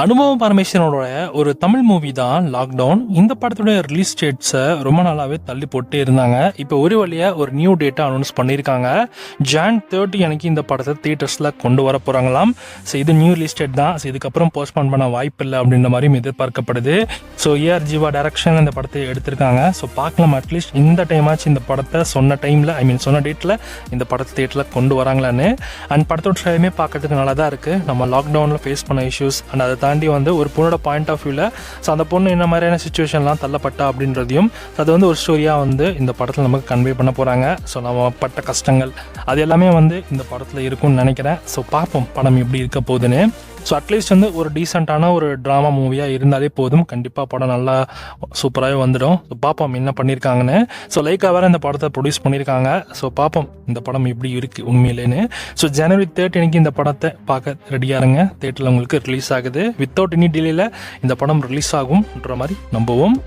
அனுபவம் பரமேஸ்வரனோட ஒரு தமிழ் மூவி தான் லாக்டவுன். இந்த படத்துடைய ரிலீஸ் டேட்ஸை ரொம்ப நாளாவே தள்ளி போட்டே இருந்தாங்க. இப்போ ஒரு வழியா ஒரு நியூ டேட்டை அனௌன்ஸ் பண்ணியிருக்காங்க. ஜான் 30 அன்னைக்கு இந்த படத்தை தியேட்டர்ஸில் கொண்டு வர போகிறாங்களாம். ஸோ இது நியூ ரிலீஸ் டேட் தான். ஸோ இதுக்கப்புறம் போஸ்ட்போன் பண்ண வாய்ப்பு இல்லை அப்படின்ற மாதிரியும் எதிர்பார்க்கப்படுது. ஸோ ஏஆர் ஜீவா டைரக்ஷன் இந்த படத்தை எடுத்திருக்காங்க. ஸோ பார்க்கலாம், அட்லீஸ்ட் இந்த டைம் ஆச்சு இந்த படத்தை சொன்ன டைமில் சொன்ன டேட்டில் இந்த படத்தை தியேட்டரில் கொண்டு வராங்களான்னு. அண்ட் படத்தோட ட்ரைமே பார்க்கறதுக்கு நல்லா தான் இருக்குது. நம்ம லாக்டவுனில் ஃபேஸ் பண்ண இஷ்யூஸ் அண்ட் அதை தாண்டி ஒரு பொண்ணோட பாயிண்ட் ஆஃப் வியூவில் ஸோ அந்த பொண்ணு என்ன மாதிரியான சுச்சுவேஷன்லாம் தள்ளப்பட்டா அப்படின்றதையும் அது ஒரு ஸ்டோரியாக இந்த படத்தில் நமக்கு கன்வே பண்ண போகிறாங்க. ஸோ நம்ம பட்ட கஷ்டங்கள் அது எல்லாமே இந்த படத்தில் இருக்கும்னு நினைக்கிறேன். ஸோ பார்ப்போம் படம் எப்படி இருக்க போகுதுன்னு. ஸோ அட்லீஸ்ட் ஒரு டீசெண்டான ஒரு ட்ராமா மூவியாக இருந்தாலே போதும். கண்டிப்பாக படம் நல்லா சூப்பராகவே வந்துடும். ஸோ பார்ப்போம் என்ன பண்ணியிருக்காங்கன்னு. ஸோ லைக்காக வேறு இந்த படத்தை ப்ரொடியூஸ் பண்ணியிருக்காங்க. ஸோ பார்ப்போம் இந்த படம் எப்படி இருக்குது உண்மையிலேன்னு. ஸோ ஜனவரி 30 அன்னைக்கு இந்த படத்தை பார்க்க ரெடியாக இருங்க. தேட்டரில் உங்களுக்கு ரிலீஸ் ஆகுது. வித்தவுட் எனி டிலேயில் இந்த படம் ரிலீஸ் ஆகும்ன்ற மாதிரி நம்புவோம்.